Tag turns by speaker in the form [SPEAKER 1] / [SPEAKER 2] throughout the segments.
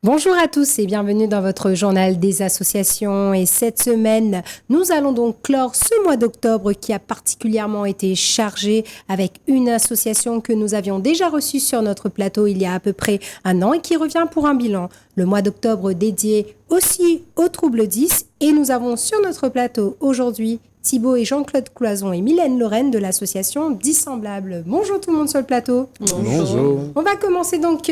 [SPEAKER 1] Bonjour à tous et bienvenue dans votre journal des associations. Et cette semaine, nous allons donc clore ce mois d'octobre qui a particulièrement été chargé avec une association que nous avions déjà reçue sur notre plateau il y a à peu près un an et qui revient pour un bilan. Le mois d'octobre dédié aussi aux troubles 10 et nous avons sur notre plateau aujourd'hui Thibaut et Jean-Claude Cloison et Mylène Lorraine de l'association Dissemblables. Bonjour tout le monde sur le plateau.
[SPEAKER 2] Bonjour.
[SPEAKER 1] On va commencer donc...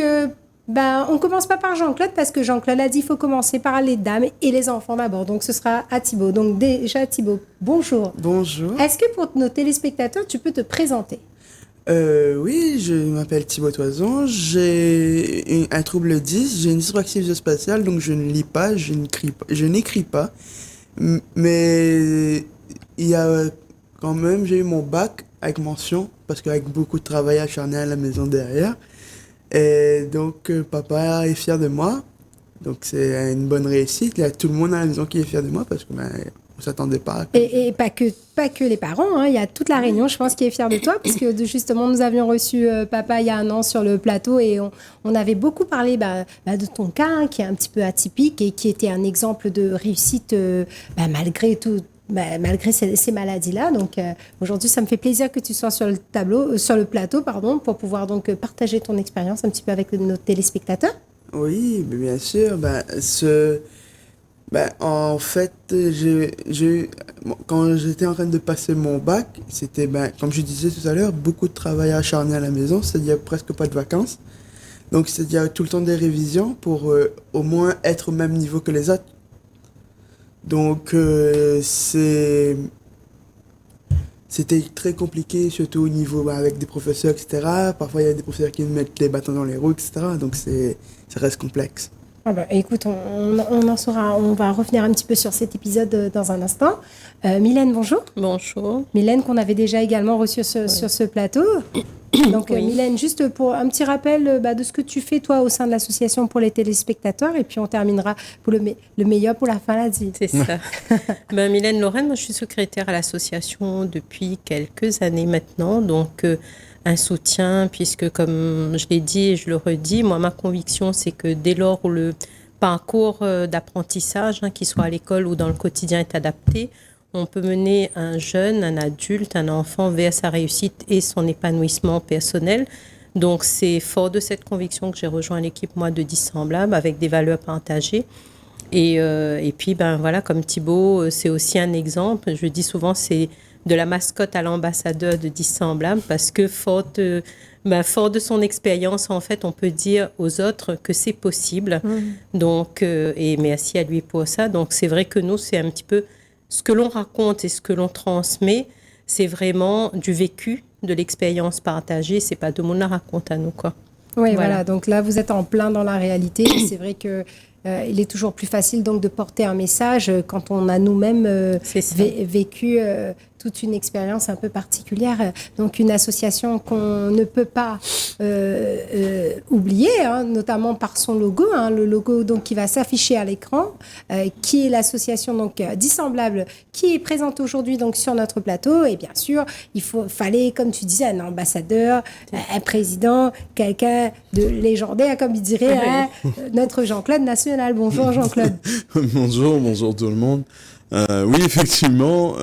[SPEAKER 1] on commence pas par Jean-Claude parce que Jean-Claude a dit qu'il faut commencer par les dames et les enfants d'abord. Donc, ce sera à Thibaut. Donc, déjà, Thibaut, bonjour.
[SPEAKER 2] Bonjour.
[SPEAKER 1] Est-ce que pour nos téléspectateurs, tu peux te présenter?
[SPEAKER 2] Oui, je m'appelle Thibaut Toison. J'ai un trouble 10, j'ai une dyspraxie spatiale, donc je ne lis pas, je n'écris pas. Mais il y a quand même, j'ai eu mon bac avec mention, parce qu'avec beaucoup de travail acharné à la maison derrière. Et donc, papa est fier de moi. Donc, c'est une bonne réussite. Il y a tout le monde à la maison qui est fier de moi parce que on ne s'attendait pas.
[SPEAKER 1] Et pas que les parents. Hein. Il y a toute la Réunion, je pense, qui est fière de toi parce que justement, nous avions reçu papa il y a un an sur le plateau et on avait beaucoup parlé de ton cas hein, qui est un petit peu atypique et qui était un exemple de réussite malgré tout. Malgré ces maladies-là. Donc, aujourd'hui, ça me fait plaisir que tu sois sur le plateau, pour pouvoir donc partager ton expérience un petit peu avec nos téléspectateurs.
[SPEAKER 2] Oui, bien sûr. En fait, quand j'étais en train de passer mon bac, c'était, comme je disais tout à l'heure, beaucoup de travail acharné à la maison, c'est-à-dire presque pas de vacances. Donc, c'est-à-dire tout le temps des révisions pour au moins être au même niveau que les autres. Donc, c'était très compliqué, surtout au niveau avec des professeurs, etc. Parfois, il y a des professeurs qui nous mettent les bâtons dans les roues, etc. Donc, ça reste complexe.
[SPEAKER 1] Écoute, on en saura, on va revenir un petit peu sur cet épisode dans un instant. Mylène, bonjour.
[SPEAKER 3] Bonjour.
[SPEAKER 1] Mylène, qu'on avait déjà également reçue sur ce plateau. Donc, oui. Mylène, juste pour un petit rappel de ce que tu fais, toi, au sein de l'association pour les téléspectateurs, et puis on terminera pour le meilleur pour la fin, là, dit.
[SPEAKER 3] C'est ça. Mylène Lorraine, moi, je suis secrétaire à l'association depuis quelques années maintenant, donc un soutien, puisque comme je l'ai dit et je le redis, moi, ma conviction, c'est que dès lors où le parcours d'apprentissage, qu'il soit à l'école ou dans le quotidien, est adapté, on peut mener un jeune, un adulte, un enfant vers sa réussite et son épanouissement personnel. Donc, c'est fort de cette conviction que j'ai rejoint l'équipe, moi, de Dissemblables, avec des valeurs partagées. Et puis, comme Thibaut, c'est aussi un exemple. Je dis souvent, c'est de la mascotte à l'ambassadeur de Dissemblables, parce que fort de son expérience, en fait, on peut dire aux autres que c'est possible. Donc, et merci à lui pour ça. Donc, c'est vrai que nous, c'est un petit peu... Ce que l'on raconte et ce que l'on transmet, c'est vraiment du vécu, de l'expérience partagée. C'est pas de monde la raconte à nous, quoi.
[SPEAKER 1] Oui, voilà. Donc là, vous êtes en plein dans la réalité. C'est vrai que il est toujours plus facile donc de porter un message quand on a nous-mêmes vécu toute une expérience un peu particulière. Donc une association qu'on ne peut pas oublier, notamment par son logo, le logo donc qui va s'afficher à l'écran, qui est l'association donc Dissemblables, qui est présente aujourd'hui donc sur notre plateau. Et bien sûr, fallait, comme tu disais, un ambassadeur, un président, quelqu'un de légendaire, comme il dirait notre Jean-Claude National. Bonjour Jean-Claude.
[SPEAKER 4] Bonjour tout le monde. Oui, effectivement,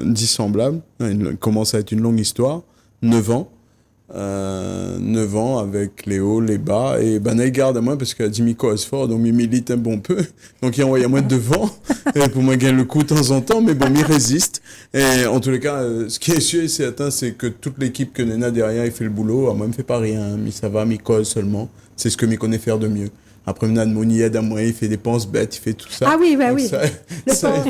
[SPEAKER 4] Dissemblables, commence à être une longue histoire, 9 ans. 9 ans avec les hauts, les bas, et il garde à moi parce que Dimiko est fort, donc il milite un bon peu, donc il envoie à moi devant, et pour moi gagner le coup de temps en temps, mais bon, il résiste, et en tous les cas, ce qui est sûr et certain, c'est que toute l'équipe que Nena derrière, il fait le boulot, moi, il me fait pas rien, mais ça va, il cause seulement, c'est ce que il connaît faire de mieux. Après, on a Moni aide à moi, il fait des penses bêtes, il fait tout ça.
[SPEAKER 1] Ah oui, bah
[SPEAKER 4] Donc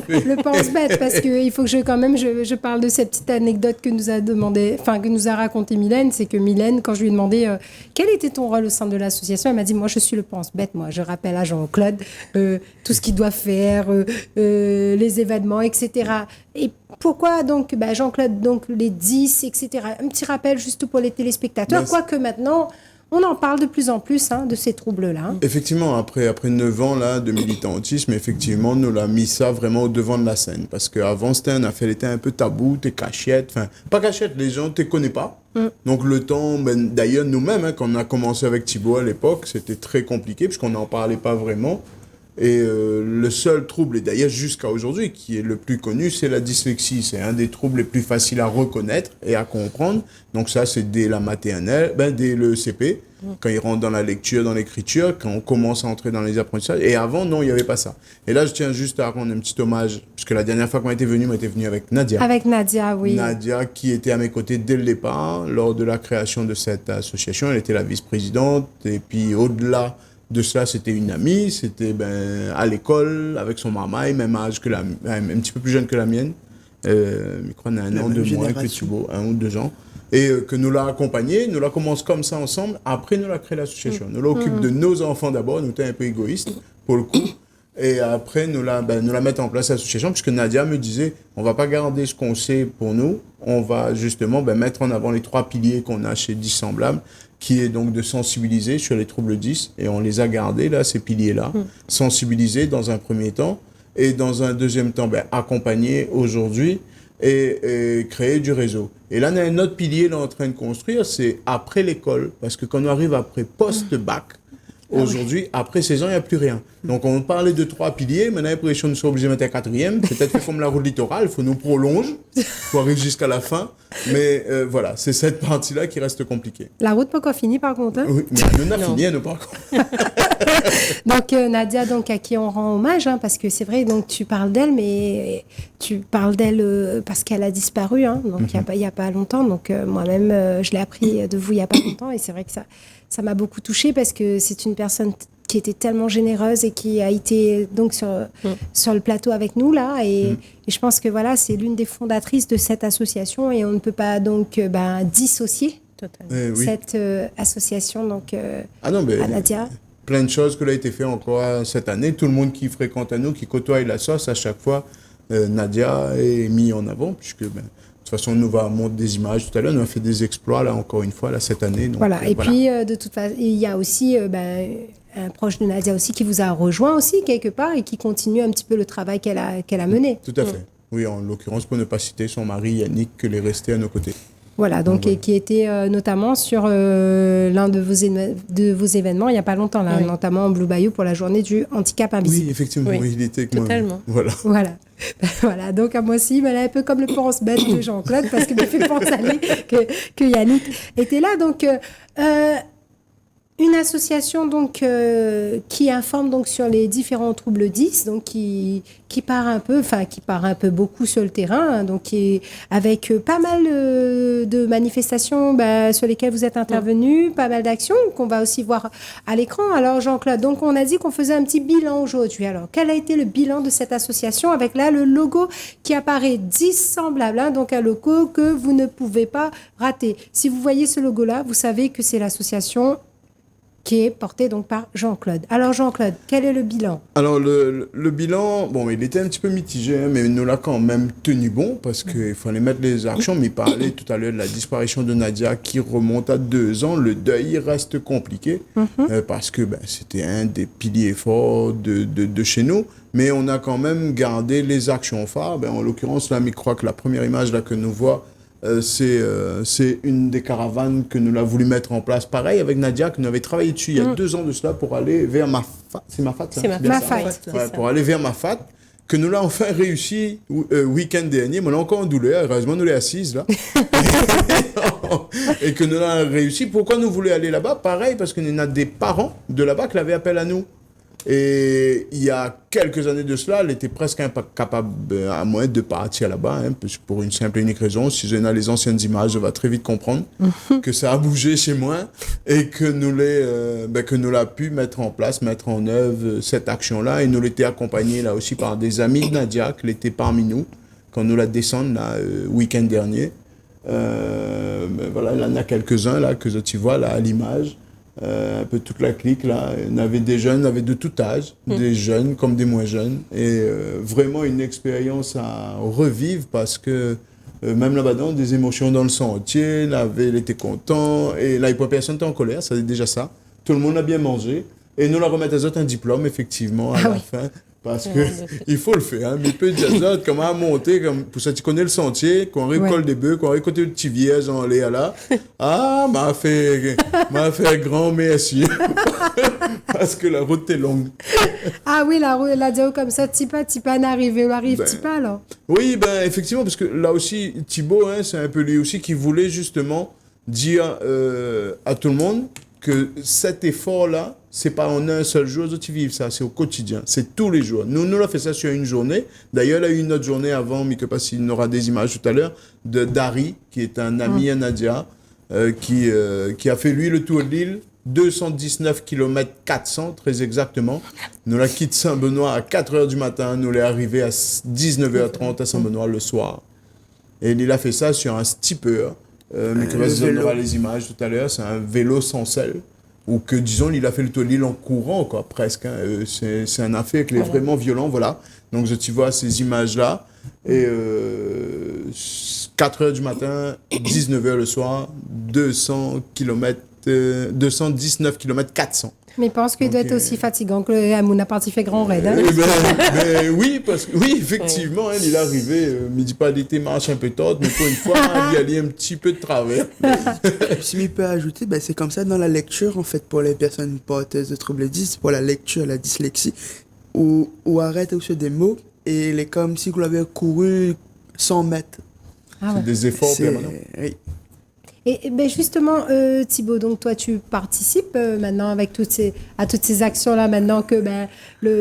[SPEAKER 1] oui. Le pense-bête, parce qu'il faut que je parle de cette petite anecdote que nous a raconté Mylène. C'est que Mylène, quand je lui ai demandé quel était ton rôle au sein de l'association, elle m'a dit, moi, je suis le pense-bête. Moi, je rappelle à Jean-Claude tout ce qu'il doit faire, les événements, etc. Et pourquoi donc, Jean-Claude, donc les 10, etc. Un petit rappel juste pour les téléspectateurs, quoique maintenant... On en parle de plus en plus de ces troubles-là.
[SPEAKER 4] Effectivement, après 9 ans là, de militantisme, effectivement, nous l'a mis ça vraiment au devant de la scène. Parce qu'avant, c'était une affaire, était un peu tabou, t'es cachette. Enfin, pas cachette, les gens ne te connaissent pas. Donc le temps, d'ailleurs, nous-mêmes, quand on a commencé avec Thibaut à l'époque, c'était très compliqué, puisqu'on n'en parlait pas vraiment. Et le seul trouble, et d'ailleurs jusqu'à aujourd'hui, qui est le plus connu, c'est la dyslexie. C'est un des troubles les plus faciles à reconnaître et à comprendre. Donc ça, c'est dès la maternelle, dès le CP, quand ils rentrent dans la lecture, dans l'écriture, quand on commence à entrer dans les apprentissages. Et avant, non, il n'y avait pas ça. Et là, je tiens juste à rendre un petit hommage, puisque la dernière fois qu'on était venu, on était venu avec Nadia.
[SPEAKER 1] Avec Nadia, oui.
[SPEAKER 4] Nadia, qui était à mes côtés dès le départ, lors de la création de cette association. Elle était la vice-présidente. Et puis, au-delà de cela, c'était une amie, c'était à l'école, avec son maman, même âge que un petit peu plus jeune que la mienne. Je crois qu'on a un an de moins que Thibaut, 1 ou 2 ans. Et que nous l'a accompagnée, nous la commence comme ça ensemble, après nous l'a créé l'association. Nous l'occupe de nos enfants d'abord, nous étions un peu égoïstes pour le coup. Et après, nous la mettons en place l'association, puisque Nadia me disait, on va pas garder ce qu'on sait pour nous, on va justement mettre en avant les 3 piliers qu'on a chez Dissemblables, qui est donc de sensibiliser sur les troubles 10, et on les a gardés là, ces piliers-là. Sensibiliser dans un premier temps, et dans un deuxième temps, accompagner aujourd'hui, et créer du réseau. Et là, on a un autre pilier là, en train de construire, c'est après l'école, parce que quand on arrive après post-bac, aujourd'hui, après 16 ans, il n'y a plus rien. Donc, on parlait de 3 piliers. Maintenant, l'impression nous sommes obligés de mettre un 4e. Peut-être comme la route littorale, il faut nous prolonger pour arriver jusqu'à la fin. Mais voilà, c'est cette partie-là qui reste compliquée.
[SPEAKER 1] La route pas encore finie, par contre.
[SPEAKER 4] Oui, mais nous, on a fini, elle n'a pas encore.
[SPEAKER 1] Donc, Nadia, donc, à qui on rend hommage, parce que c'est vrai, donc, tu parles d'elle, mais tu parles d'elle parce qu'elle a disparu, donc il n'y a pas longtemps. Donc, moi-même, je l'ai appris de vous il n'y a pas longtemps. Et c'est vrai que ça m'a beaucoup touchée parce que c'est une personne qui était tellement généreuse et qui a été donc sur le plateau avec nous là et je pense que voilà, c'est l'une des fondatrices de cette association et on ne peut pas donc dissocier cette association donc à Nadia.
[SPEAKER 4] Plein de choses que a été fait encore cette année. Tout le monde qui fréquente à nous, qui côtoie la sauce, à chaque fois, Nadia est mis en avant puisque de toute façon, on nous va montrer des images tout à l'heure. On a fait des exploits, là, encore une fois, là, cette année. Donc,
[SPEAKER 1] voilà. Et puis, de toute façon, il y a aussi un proche de Nadia aussi qui vous a rejoint aussi, quelque part, et qui continue un petit peu le travail qu'elle a mené.
[SPEAKER 4] Tout à fait. Oui, en l'occurrence, pour ne pas citer son mari, Yannick, qui est resté à nos côtés.
[SPEAKER 1] Voilà, donc et qui était notamment sur l'un de vos événements il n'y a pas longtemps, là, notamment en Blue Bayou pour la journée du handicap invisible.
[SPEAKER 4] Oui, effectivement, il était avec moi.
[SPEAKER 3] Totalement.
[SPEAKER 1] Voilà, donc à moi aussi, un peu comme le pense-bête de Jean-Claude, parce que me fait penser à lui que Yannick était là. Donc, une association donc, qui informe donc, sur les différents troubles 10, donc qui part un peu beaucoup sur le terrain, donc avec pas mal de manifestations sur lesquelles vous êtes intervenus, pas mal d'actions qu'on va aussi voir à l'écran. Alors Jean-Claude, donc on a dit qu'on faisait un petit bilan aujourd'hui. Alors quel a été le bilan de cette association avec là le logo qui apparaît Dissemblables, donc un logo que vous ne pouvez pas rater. Si vous voyez ce logo-là, vous savez que c'est l'association qui est porté donc par Jean-Claude. Alors Jean-Claude, quel est le bilan?
[SPEAKER 4] Alors le bilan, il était un petit peu mitigé, mais nous l'a quand même tenu bon parce qu'il fallait mettre les actions. Mais il parlait tout à l'heure de la disparition de Nadia qui remonte à 2 ans. Le deuil reste compliqué parce que c'était un des piliers forts de chez nous. Mais on a quand même gardé les actions phares. En l'occurrence, là, je crois que la première image là, que nous voyons, c'est une des caravanes que nous avons voulu mettre en place. Pareil avec Nadia, que nous avions travaillé dessus il y a 2 ans de cela pour aller vers Mafat. C'est Mafat, ça?
[SPEAKER 3] C'est Mafat.
[SPEAKER 4] Pour aller vers Mafat, que nous l'avons enfin réussi week-end dernier. Mais on est encore en douleur. Heureusement, nous l'avons assise là. Et que nous l'avons réussi. Pourquoi nous voulions aller là-bas? Pareil, parce qu'il y en a des parents de là-bas qui l'avaient appelé à nous. Et il y a quelques années de cela, elle était presque incapable à moi de partir là-bas, hein, pour une simple et unique raison. Si je n'ai les anciennes images, je vais très vite comprendre que ça a bougé chez moi et que nous l'a pu mettre en place, mettre en œuvre cette action-là. Et nous l'étions accompagnés là aussi par des amis de Nadia qui étaient parmi nous quand nous la descendons là, week-end dernier. Voilà, il y en a quelques-uns là que tu vois là à l'image. Un peu toute la clique là, on avait des jeunes, on avait de tout âge, des jeunes comme des moins jeunes, et vraiment une expérience à revivre parce que même là-bas, des émotions dans le sentier, là, il était content, et là, personne n'était en colère, c'est déjà ça. Tout le monde a bien mangé, et nous la remettons aux autres un diplôme, effectivement, à la fin. Parce que il faut le faire, hein. Mais peut dire ça, comment monter, comme, pour ça, tu connais le sentier, qu'on récolte des bœufs, qu'on récolte le petit vierge en l'air là. Ah, m'a fait grand merci. Parce que la route est longue.
[SPEAKER 1] Ah oui, la dire comme ça, Tipa n'arrive, Tipa, là.
[SPEAKER 4] Oui, effectivement, parce que là aussi, Thibaut, hein, c'est un peu lui aussi qui voulait justement dire à tout le monde que cet effort-là, c'est pas en un seul jour que tu vives ça, c'est au quotidien, c'est tous les jours. Nous l'avons fait ça sur une journée. D'ailleurs, il y a eu une autre journée avant, mais que pas s'il aura des images tout à l'heure, de Dari, qui est un ami à Nadia, qui a fait lui le tour de l'île, 219 km 400, très exactement. Nous la quitte Saint-Benoît à 4h du matin, nous l'est arrivé à 19h30 à Saint-Benoît le soir. Et il a fait ça sur un skipper, mais que on aura les images tout à l'heure, c'est un vélo sans selle. Ou que, disons, il a fait le tour de l'île en courant, quoi, presque. Hein. C'est un affaire qui est vraiment violent, voilà. Donc, tu vois ces images-là. Et 4h du matin, 19h le soir, 219 km 400.
[SPEAKER 1] Mais je pense qu'il doit être aussi fatigant que le Hamouna parti fait grand raid. Hein?
[SPEAKER 4] Oui, effectivement, hein, il est arrivé, il dit pas d'été marche un peu tôt, mais pour une fois, il y allait un petit peu de travers.
[SPEAKER 2] Si je peux ajouter, c'est comme ça dans la lecture, en fait, pour les personnes porteuses de troubles 10, pour la lecture, la dyslexie, où arrête sur des mots, et il est comme si vous l'avez couru 100 mètres.
[SPEAKER 1] Ah ouais.
[SPEAKER 4] C'est des efforts permanents.
[SPEAKER 2] Oui.
[SPEAKER 1] Et justement, Thibaut, donc toi, tu participes maintenant avec toutes ces actions-là, maintenant que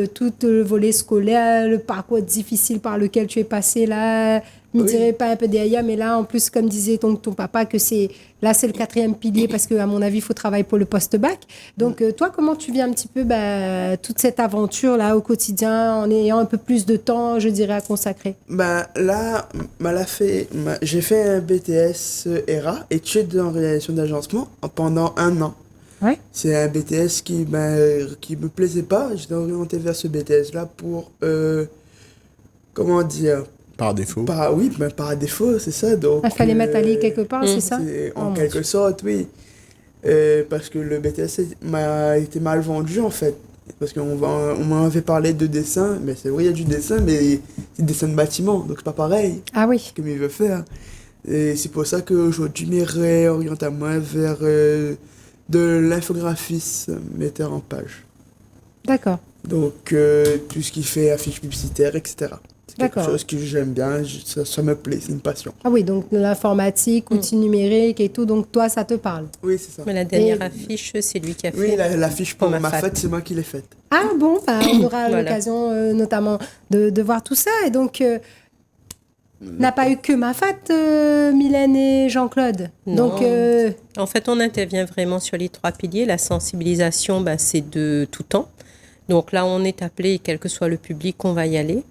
[SPEAKER 1] tout le volet scolaire, le parcours difficile par lequel tu es passé là, ne dirais pas un peu derrière, mais là, en plus, comme disait ton papa, que c'est le 4e pilier, parce qu'à mon avis, il faut travailler pour le post-bac. Donc, toi, comment tu vis un petit peu toute cette aventure-là au quotidien, en ayant un peu plus de temps, je dirais, à consacrer?
[SPEAKER 2] J'ai fait un BTS ERA, études en réalisation d'agencement, pendant 1 an.
[SPEAKER 1] Ouais.
[SPEAKER 2] C'est un BTS qui me plaisait pas. J'étais orienté vers ce BTS-là pour, comment dire...
[SPEAKER 4] Par défaut.
[SPEAKER 2] Par défaut, c'est ça. Donc,
[SPEAKER 1] il fallait mettre à lire quelque part, c'est ça?
[SPEAKER 2] En quelque sorte, oui. Parce que le BTS m'a été mal vendu, en fait. Parce qu'on m'avait parlé de dessin, mais c'est vrai, il y a du dessin, mais c'est dessin de bâtiment, donc c'est pas pareil.
[SPEAKER 1] Ah oui.
[SPEAKER 2] Comme il veut faire. Et c'est pour ça qu'aujourd'hui, je me réoriente à moi vers de l'infographisme, metteur en page.
[SPEAKER 1] D'accord.
[SPEAKER 2] Donc, tout ce qui fait affiches publicitaires, etc. C'est quelque chose que j'aime bien, ça me plaît, c'est une passion.
[SPEAKER 1] Ah oui, donc de l'informatique, outils numériques et tout, donc toi, ça te parle?
[SPEAKER 2] Oui, c'est ça.
[SPEAKER 3] Mais la dernière affiche, c'est lui qui a fait.
[SPEAKER 2] Oui, l'affiche pour ma fête, c'est moi qui l'ai faite.
[SPEAKER 1] Ah bon, on aura l'occasion notamment de voir tout ça. Et donc, n'a pas eu que ma fête, Mylène et Jean-Claude.
[SPEAKER 3] Non.
[SPEAKER 1] Donc,
[SPEAKER 3] en fait, on intervient vraiment sur les 3 piliers. La sensibilisation, c'est de tout temps. Donc là, on est appelé, quel que soit le public, on va y aller.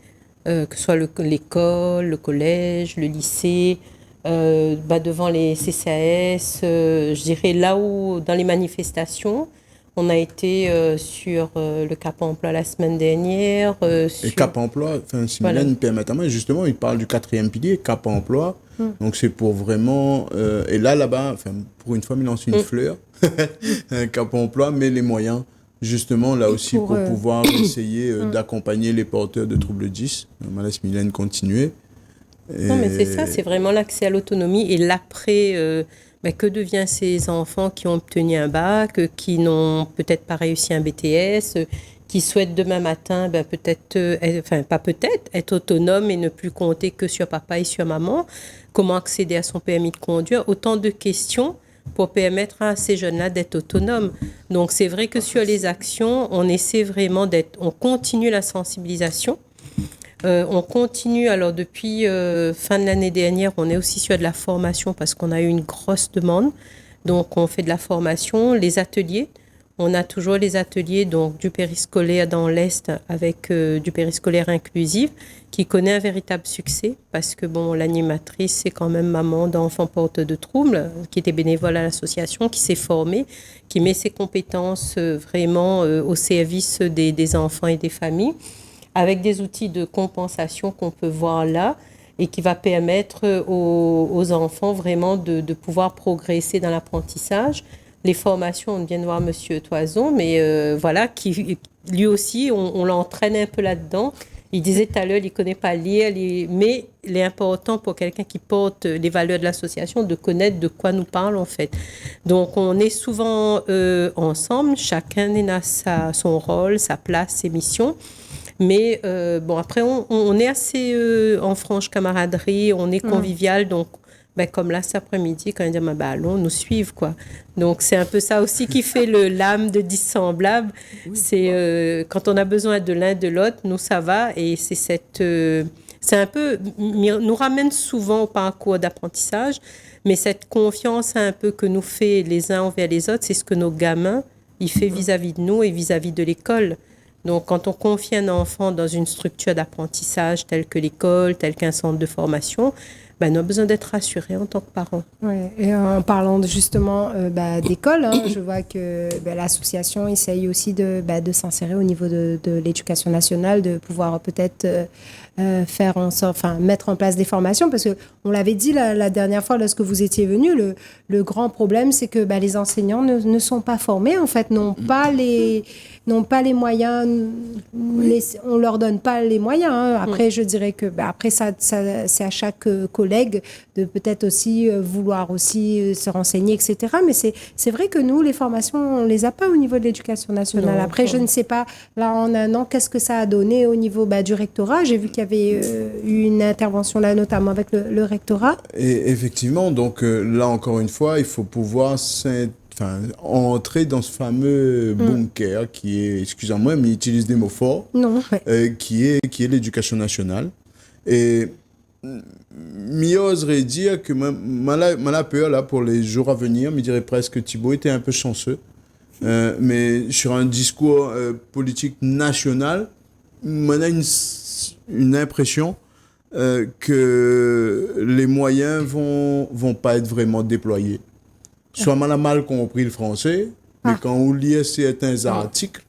[SPEAKER 3] Que ce soit l'école, le collège, le lycée, devant les CCAS, je dirais là où, dans les manifestations, on a été sur le Cap Emploi la semaine dernière.
[SPEAKER 4] Et Cap Emploi, si Mylène me permet, justement, il parle du 4e pilier, Cap Emploi. Donc c'est pour vraiment... et là-bas, pour une fois, il lance une fleur. Cap Emploi, mais les moyens... Justement, là aussi, pour pouvoir essayer d'accompagner les porteurs de troubles 10. On me laisse Mylène continuer.
[SPEAKER 3] Non, mais c'est ça, c'est vraiment l'accès à l'autonomie et l'après. Que deviennent ces enfants qui ont obtenu un bac, qui n'ont peut-être pas réussi un BTS, qui souhaitent demain matin, être autonome et ne plus compter que sur papa et sur maman. Comment accéder à son permis de conduire? Autant de questions pour permettre à ces jeunes-là d'être autonomes. Donc, c'est vrai que sur les actions, on essaie vraiment on continue la sensibilisation. On continue, alors depuis fin de l'année dernière, on est aussi sur de la formation parce qu'on a eu une grosse demande. Donc, on fait de la formation, les ateliers. On a toujours les ateliers donc, du périscolaire dans l'Est avec du périscolaire inclusif qui connaît un véritable succès parce que bon, l'animatrice, c'est quand même maman d'enfants porteurs de troubles qui était bénévole à l'association, qui s'est formée, qui met ses compétences vraiment au service des enfants et des familles avec des outils de compensation qu'on peut voir là et qui va permettre aux enfants vraiment de pouvoir progresser dans l'apprentissage. Les formations, on vient de voir Monsieur Toison, mais voilà, qui lui aussi, on l'entraîne un peu là-dedans. Il disait tout à l'heure, il ne connaît pas lire, mais il est important pour quelqu'un qui porte les valeurs de l'association de connaître de quoi nous parle en fait. Donc, on est souvent ensemble, chacun a son rôle, sa place, ses missions. Mais bon, après, on est assez en franche camaraderie, on est convivial, donc ben, comme là, cet après-midi, quand il dit, ben, allons nous suivre, quoi. Donc, c'est un peu ça aussi qui fait l'âme de Dissemblables. Oui, c'est quand on a besoin de l'un de l'autre, nous, ça va. Et c'est c'est un peu, nous ramène souvent au parcours d'apprentissage, mais cette confiance un peu que nous fait les uns envers les autres, c'est ce que nos gamins, ils font vis-à-vis de nous et vis-à-vis de l'école. Donc, quand on confie un enfant dans une structure d'apprentissage telle que l'école, telle qu'un centre de formation, ben, on a besoin d'être rassuré en tant que parent.
[SPEAKER 1] Ouais, et en parlant justement d'école, je vois que l'association essaye aussi de s'insérer au niveau de l'éducation nationale, de pouvoir peut-être faire en sorte, mettre en place des formations, parce que on l'avait dit la dernière fois lorsque vous étiez venu, le grand problème, c'est que les enseignants ne sont pas formés, en fait, n'ont pas les moyens, on leur donne pas les moyens. Après, je dirais que après ça c'est à chaque collègue de peut-être aussi vouloir aussi se renseigner, etc. Mais c'est vrai que nous, les formations, on les a pas au niveau de l'éducation nationale. Non, après, je ne sais pas, là, en un an, qu'est-ce que ça a donné au niveau du rectorat. J'ai vu qu'il y avait eu une intervention là, notamment avec le rectorat.
[SPEAKER 4] Et effectivement, donc là, encore une fois, il faut pouvoir entrer dans ce fameux bunker qui est, excusez-moi, mais il utilise des mots forts, qui est l'éducation nationale. Et m'oserais dire que ma peur là, pour les jours à venir, me dirait presque Thibaut était un peu chanceux. Mais sur un discours politique national, on a une impression que les moyens vont pas être vraiment déployés. Soit mal compris le français, mais quand on lit certains articles,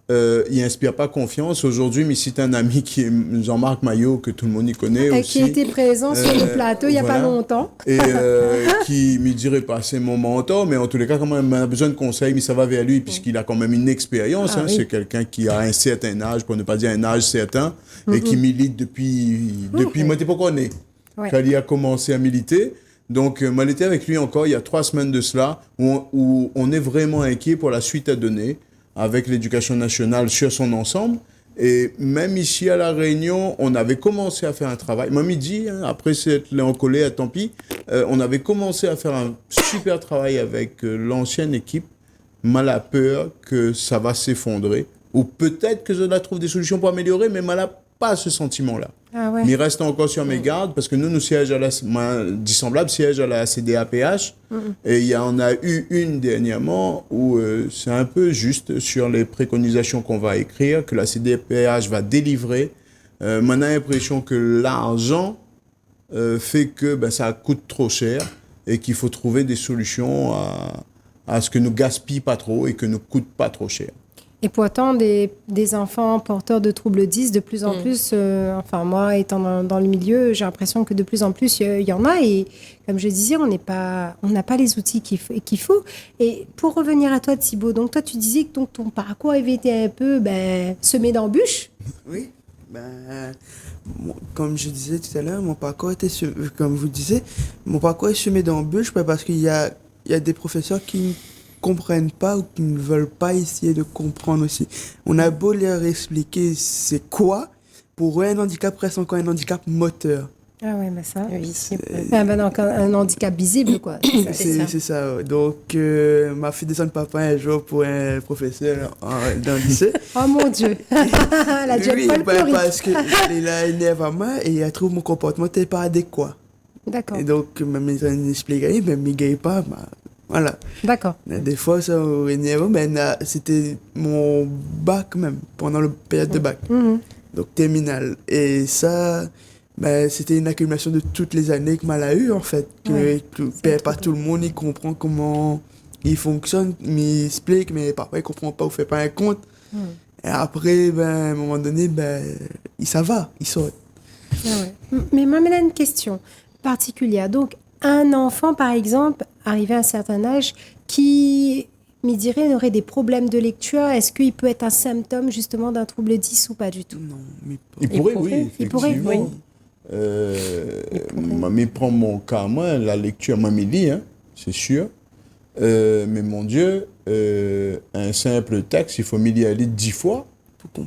[SPEAKER 4] il n'inspire pas confiance. Aujourd'hui, mais c'est un ami qui est Jean-Marc Maillot, que tout le monde y connaît aussi.
[SPEAKER 1] Qui était présent sur le plateau il n'y a pas longtemps.
[SPEAKER 4] Et qui me dirait pas c'est mon mentor, mais en tous les cas, quand même, on a besoin de conseils, mais ça va vers lui, puisqu'il a quand même une expérience. Oui. C'est quelqu'un qui a un certain âge, pour ne pas dire un âge certain, et qui milite depuis moi, t'es pas qu'on est. Quand il a commencé à militer. Donc, moi, j'étais avec lui encore il y a 3 semaines de cela, où on est vraiment inquiet pour la suite à donner avec l'éducation nationale sur son ensemble. Et même ici à La Réunion, on avait commencé à faire un travail. Moi, midi, après s'être encollé, tant pis, on avait commencé à faire un super travail avec l'ancienne équipe. Mal à peur que ça va s'effondrer. Ou peut-être que je la trouve des solutions pour améliorer, mais mal à pas ce sentiment-là. Ah ouais. Mais il reste encore sur mes gardes parce que nous sièges Dissemblables siège à la CDAPH et il y en a eu une dernièrement où c'est un peu juste sur les préconisations qu'on va écrire, que la CDAPH va délivrer. On a l'impression que l'argent fait que ça coûte trop cher et qu'il faut trouver des solutions à ce que nous gaspille pas trop et que nous coûte pas trop cher.
[SPEAKER 1] Et pourtant, des enfants porteurs de troubles 10, de plus en plus, moi, étant dans le milieu, j'ai l'impression que de plus en plus, il y en a. Et comme je disais, on n'a pas les outils qu'il faut. Et pour revenir à toi, Thibaut, donc toi, tu disais que ton parcours avait été un peu semé d'embûches.
[SPEAKER 2] Oui. Comme je disais tout à l'heure, mon parcours était, comme vous disiez, mon parcours est semé d'embûches parce qu'il y a des professeurs qui comprennent pas ou qui ne veulent pas essayer de comprendre aussi. On a beau leur expliquer c'est quoi, pour eux un handicap reste encore un handicap moteur.
[SPEAKER 1] Ah ouais, mais ça.
[SPEAKER 3] Oui,
[SPEAKER 1] Donc un handicap visible, quoi.
[SPEAKER 2] C'est ça. Ouais. Donc, m'a fait descendre papa un jour pour un professeur dans le lycée.
[SPEAKER 1] Oh mon Dieu. Elle a dû être
[SPEAKER 2] Oui,
[SPEAKER 1] folklorique.
[SPEAKER 2] parce qu'il a énervé à moi et il trouve mon comportement n'était pas adéquat.
[SPEAKER 1] D'accord.
[SPEAKER 2] Et donc, ma maîtresse expliquait, mais il ne gagne pas. Bah, voilà.
[SPEAKER 1] D'accord.
[SPEAKER 2] Des fois, ça énerve, mais c'était mon bac même, pendant la période de bac.
[SPEAKER 1] Mhm.
[SPEAKER 2] Donc, terminale. Et ça, ben, c'était une accumulation de toutes les années que mal a eu, en fait. Pas tout le monde il comprend comment il fonctionne, mais il explique, mais parfois il comprend pas ou fait pas un compte. Et après, ben, à un moment donné, ben, ça va, il sort.
[SPEAKER 1] Ah ouais. Mais moi, une question particulière. Donc, un enfant, par exemple, arrivé à un certain âge, qui, me dirait, aurait des problèmes de lecture, est-ce qu'il peut être un symptôme, justement, d'un trouble 10 ou pas du tout?
[SPEAKER 2] Non, mais pas.
[SPEAKER 4] Il pourrait,
[SPEAKER 3] pourrait.
[SPEAKER 4] oui,
[SPEAKER 1] Il pourrait,
[SPEAKER 4] effectivement. Mamie prend mon cas, moi, la lecture, mamie lit, hein, c'est sûr. Mais mon Dieu, un simple texte, il faut m'y lire 10 fois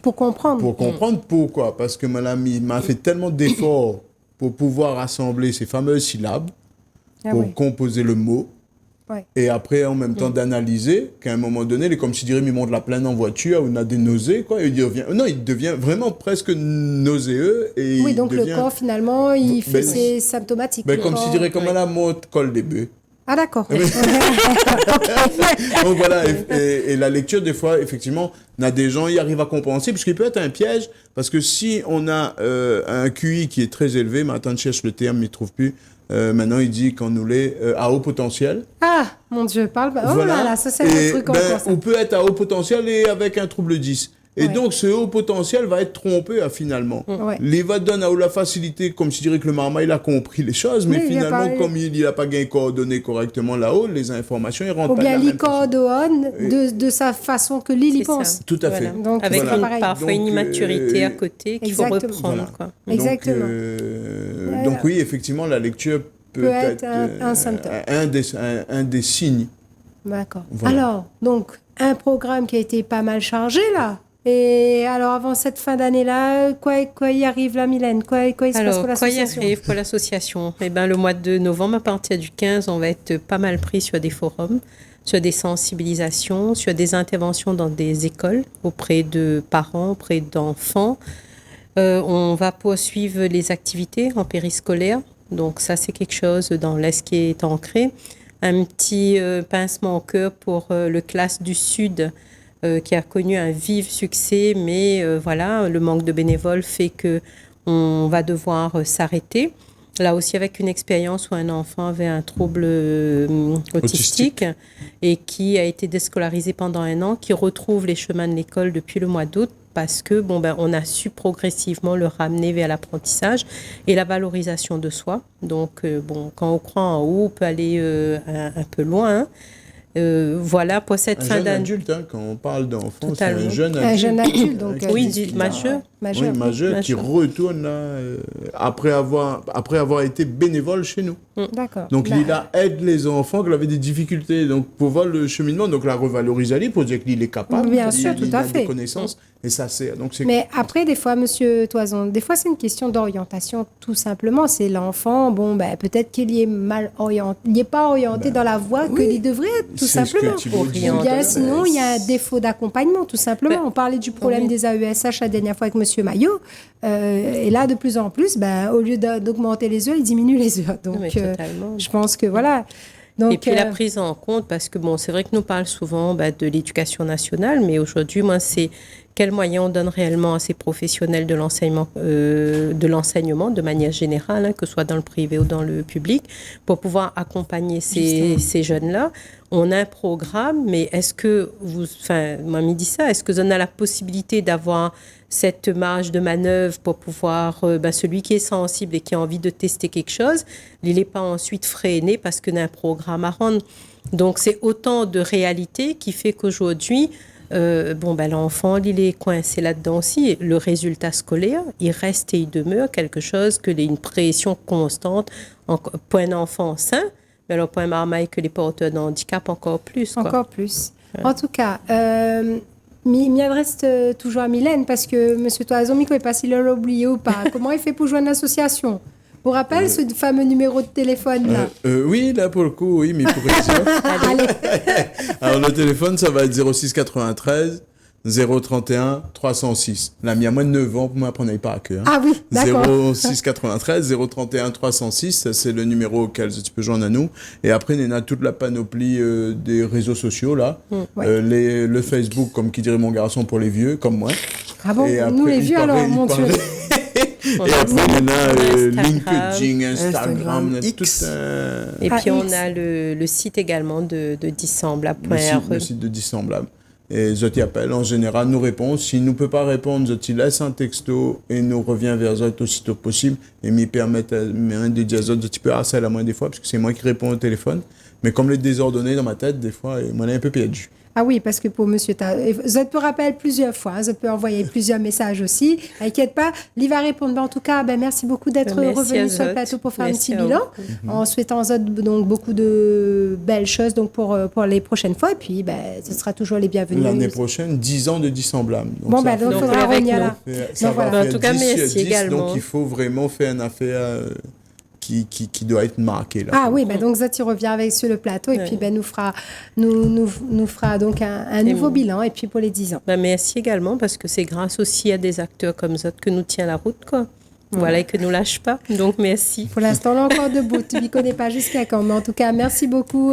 [SPEAKER 1] Pour comprendre.
[SPEAKER 4] pour comprendre pourquoi. Parce que madame m'a fait tellement d'efforts pour pouvoir assembler ces fameuses syllabes,
[SPEAKER 1] Ah
[SPEAKER 4] pour
[SPEAKER 1] ouais.
[SPEAKER 4] composer le mot.
[SPEAKER 1] Ouais.
[SPEAKER 4] Et après, en même temps, d'analyser, qu'à un moment donné, il est comme si dirait, il monte la plaine en voiture, ou on a des nausées, quoi. Et il devient vraiment presque nauséeux. Et
[SPEAKER 1] Oui,
[SPEAKER 4] il
[SPEAKER 1] donc
[SPEAKER 4] devient,
[SPEAKER 1] le corps, finalement, il fait
[SPEAKER 4] Ben,
[SPEAKER 1] ses symptomatiques.
[SPEAKER 4] ben,
[SPEAKER 1] Le
[SPEAKER 4] comme
[SPEAKER 1] corps-
[SPEAKER 4] si dirait, comme à la monte col des bœufs.
[SPEAKER 1] Ah, d'accord.
[SPEAKER 4] Donc voilà, et la lecture, des fois, effectivement, on a des gens, ils arrivent à compenser, puisqu'il peut être un piège, parce que si on a un QI qui est très élevé, mais attends, je cherche le terme, mais il ne trouve plus. Maintenant, il dit qu'on nous l'est à haut potentiel.
[SPEAKER 1] Ah, mon Dieu, parle pas. Oh
[SPEAKER 4] Voilà.
[SPEAKER 1] là là, ça, c'est
[SPEAKER 4] Et,
[SPEAKER 1] un truc
[SPEAKER 4] ben,
[SPEAKER 1] encore, ça.
[SPEAKER 4] on peut être à haut potentiel et avec un trouble 10. Et
[SPEAKER 1] Ouais.
[SPEAKER 4] donc, ce haut potentiel va être trompé finalement.
[SPEAKER 1] Ouais.
[SPEAKER 4] Les va donner à la facilité, comme je dirais que le marma, il a compris les choses, mais
[SPEAKER 1] Oui, il a
[SPEAKER 4] finalement,
[SPEAKER 1] pas-
[SPEAKER 4] comme il n'a pas gagné coordonné correctement là-haut, les informations, ils rentrent
[SPEAKER 1] Ou
[SPEAKER 4] pas de
[SPEAKER 1] bien
[SPEAKER 4] la même façon.
[SPEAKER 1] l'icordone de sa façon que Lily
[SPEAKER 3] C'est ça.
[SPEAKER 1] pense.
[SPEAKER 4] Tout à
[SPEAKER 3] Voilà.
[SPEAKER 4] fait.
[SPEAKER 1] Donc,
[SPEAKER 3] Avec
[SPEAKER 1] c'est pas pareil.
[SPEAKER 3] parfois une
[SPEAKER 4] Donc,
[SPEAKER 3] immaturité à côté qu'il faut
[SPEAKER 1] exactement.
[SPEAKER 3] reprendre.
[SPEAKER 4] Voilà.
[SPEAKER 3] Quoi.
[SPEAKER 1] Exactement.
[SPEAKER 4] Donc,
[SPEAKER 1] Voilà.
[SPEAKER 4] donc oui, effectivement, la lecture peut
[SPEAKER 1] être
[SPEAKER 4] être
[SPEAKER 1] un symptôme.
[SPEAKER 4] un des signes.
[SPEAKER 1] D'accord.
[SPEAKER 4] Voilà.
[SPEAKER 1] Alors, donc, un programme qui a été pas mal chargé, là. Et alors, avant cette fin d'année-là, quoi y arrive là, Mylène? Quoi il se passe
[SPEAKER 3] Alors,
[SPEAKER 1] pour
[SPEAKER 3] quoi y
[SPEAKER 1] l'association?
[SPEAKER 3] arrive pour l'association? Eh ben, le mois de novembre, à partir du 15, on va être pas mal pris sur des forums, sur des sensibilisations, sur des interventions dans des écoles, auprès de parents, auprès d'enfants. On va poursuivre les activités en périscolaire. Donc, ça, c'est quelque chose dans l'Est qui est ancré. Un petit pincement au cœur pour le classe du Sud, qui a connu un vif succès, mais voilà, le manque de bénévoles fait que on va devoir s'arrêter. Là aussi, avec une expérience où un enfant avait un trouble autistique et qui a été déscolarisé pendant 1 an, qui retrouve les chemins de l'école depuis le mois d'août parce que on a su progressivement le ramener vers l'apprentissage et la valorisation de soi. Donc, quand on croit en haut, on peut aller un peu loin. Hein. Voilà pour cette
[SPEAKER 4] Un
[SPEAKER 3] fin
[SPEAKER 4] jeune
[SPEAKER 3] d'année.
[SPEAKER 4] adulte, hein, quand on parle d'enfant, c'est
[SPEAKER 3] Totalement.
[SPEAKER 4] un jeune adulte.
[SPEAKER 1] Un jeune adulte, donc.
[SPEAKER 3] Oui,
[SPEAKER 4] qui-
[SPEAKER 3] majeur.
[SPEAKER 1] Majeur.
[SPEAKER 4] Oui, majeur qui
[SPEAKER 3] Majeur.
[SPEAKER 4] retourne là, après avoir été bénévole chez nous.
[SPEAKER 1] D'accord.
[SPEAKER 4] Donc,
[SPEAKER 1] Bah,
[SPEAKER 4] Lila aide les enfants qui avaient des difficultés. Donc, pour voir le cheminement, donc la revaloriser, pour dire qu'il est capable.
[SPEAKER 1] Bien sûr, tout
[SPEAKER 4] il
[SPEAKER 1] à
[SPEAKER 4] a
[SPEAKER 1] fait.
[SPEAKER 4] des connaissances et ça sert. Donc, c'est
[SPEAKER 1] Mais après, des fois, Monsieur Toison, des fois, c'est une question d'orientation, tout simplement. C'est l'enfant, peut-être qu'il y est mal orienté, il n'est pas orienté dans la voie qu'il devrait être, tout
[SPEAKER 4] c'est ce que
[SPEAKER 1] simplement.
[SPEAKER 4] Thibaut disait
[SPEAKER 1] Ou
[SPEAKER 4] tout à
[SPEAKER 1] bien,
[SPEAKER 4] l'heure.
[SPEAKER 1] sinon, il y a un défaut d'accompagnement, tout simplement. On parlait du problème
[SPEAKER 3] oui.
[SPEAKER 1] des AESH la dernière fois avec Monsieur Maillot. Et là, de plus en plus, au lieu d'augmenter les heures, il diminue les heures. Donc,
[SPEAKER 3] Oui, totalement.
[SPEAKER 1] je pense que voilà. Donc,
[SPEAKER 3] Et puis la prise en compte, parce que c'est vrai que nous parle souvent de l'éducation nationale, mais aujourd'hui, moi, c'est quels moyens on donne réellement à ces professionnels de l'enseignement de manière générale, hein, que ce soit dans le privé ou dans le public, pour pouvoir accompagner ces jeunes-là. On a un programme, mais est-ce que Mamie dit ça, est-ce que vous en avez la possibilité d'avoir cette marge de manœuvre pour pouvoir, celui qui est sensible et qui a envie de tester quelque chose, il n'est pas ensuite freiné parce qu'on a un programme à rendre. Donc, c'est autant de réalité qui fait qu'aujourd'hui, l'enfant, il est coincé là-dedans aussi. Le résultat scolaire, il reste et il demeure quelque chose que une pression constante pour un enfant sain, mais alors pour un marmaille que les porteurs de handicap encore plus. Quoi.
[SPEAKER 1] Encore plus. En tout cas, m'y adresse toujours à Mylène parce que M. Toison, je ne sais pas s'il l'a oublié ou pas. Comment il fait pour joindre l'association? Vous rappelez ce fameux numéro de téléphone là?
[SPEAKER 4] Oui, là pour le coup, oui, mais pour être sûr.
[SPEAKER 1] Allez.
[SPEAKER 4] Alors le téléphone, ça va être 06 93 031 306. Là, il y a moins de 9 ans pour m'apprendre par cœur.
[SPEAKER 1] Ah oui, d'accord.
[SPEAKER 4] 06 93 031 306, ça c'est le numéro auquel tu peux joindre à nous. Et après, il y a toute la panoplie des réseaux sociaux là.
[SPEAKER 1] Ouais.
[SPEAKER 4] Le Facebook, comme qui dirait mon garçon pour les vieux, comme moi.
[SPEAKER 1] Ah bon,
[SPEAKER 4] Et
[SPEAKER 1] nous
[SPEAKER 4] après,
[SPEAKER 1] les
[SPEAKER 4] il
[SPEAKER 1] vieux
[SPEAKER 4] paraît-
[SPEAKER 1] alors,
[SPEAKER 4] il
[SPEAKER 1] mon Dieu.
[SPEAKER 4] paraît- Et après, il y en a LinkedIn,
[SPEAKER 2] Instagram,
[SPEAKER 4] Instagram, on a tout
[SPEAKER 2] X.
[SPEAKER 3] Et
[SPEAKER 1] Ah,
[SPEAKER 3] puis, on
[SPEAKER 1] X.
[SPEAKER 3] a le site également de dissemblable.re.
[SPEAKER 4] le site de Dissemblable. Et Zoti appelle, en général, nous répond. S'il ne peut pas répondre, Zoti laisse un texto et nous revient vers Zoti aussitôt possible. Et m'y permettre de dire à Zoti peut harceler à moi des fois, parce que c'est moi qui réponds au téléphone. Mais comme les désordonnés dans ma tête, des fois, moi, on est un peu perdu.
[SPEAKER 1] Ah oui, parce que pour monsieur, je te rappelle plusieurs fois, je peux envoyer plusieurs messages aussi. Inquiète pas, il va répondre. Mais en tout cas, merci beaucoup d'être
[SPEAKER 3] Merci
[SPEAKER 1] revenu
[SPEAKER 3] à
[SPEAKER 1] sur le
[SPEAKER 3] Zot.
[SPEAKER 1] plateau pour faire
[SPEAKER 3] Merci
[SPEAKER 1] un petit
[SPEAKER 3] à
[SPEAKER 1] bilan.
[SPEAKER 3] vous.
[SPEAKER 1] En souhaitant Zot donc beaucoup de belles choses donc pour les prochaines fois. Et puis, ce sera toujours les bienvenus.
[SPEAKER 4] L'année prochaine, 10 ans de Dissemblable. Donc
[SPEAKER 1] Bon,
[SPEAKER 4] ça
[SPEAKER 1] donc il
[SPEAKER 3] Donc,
[SPEAKER 1] faudra
[SPEAKER 3] avec
[SPEAKER 1] revenir
[SPEAKER 3] nous.
[SPEAKER 1] là.
[SPEAKER 4] ça
[SPEAKER 1] Donc,
[SPEAKER 4] va
[SPEAKER 1] voilà.
[SPEAKER 4] faire
[SPEAKER 3] En tout cas,
[SPEAKER 4] 10 sur
[SPEAKER 3] merci
[SPEAKER 4] 10,
[SPEAKER 3] également.
[SPEAKER 4] Donc il faut vraiment faire une affaire qui doit être marquée. Là.
[SPEAKER 1] Ah oui, donc Zot il revient avec sur le plateau et
[SPEAKER 3] Ouais.
[SPEAKER 1] puis nous fera donc un nouveau bilan et puis pour les 10 ans.
[SPEAKER 3] Merci également, parce que c'est grâce aussi à des acteurs comme Zot que nous tient la route, quoi. Voilà, et que nous lâche pas. Donc, merci.
[SPEAKER 1] Pour l'instant, on est encore debout. Tu ne connais pas jusqu'à quand. Mais en tout cas, merci beaucoup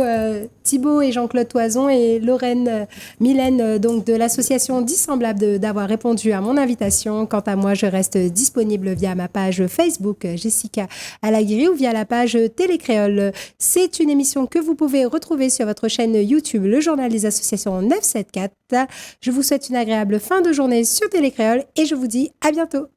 [SPEAKER 1] Thibaut et Jean-Claude Toison et Lorraine Mylène donc de l'association Dissemblable d'avoir répondu à mon invitation. Quant à moi, je reste disponible via ma page Facebook Jessica Alaguiri ou via la page Télécréole. C'est une émission que vous pouvez retrouver sur votre chaîne YouTube, le journal des associations 974. Je vous souhaite une agréable fin de journée sur Télécréole et je vous dis à bientôt.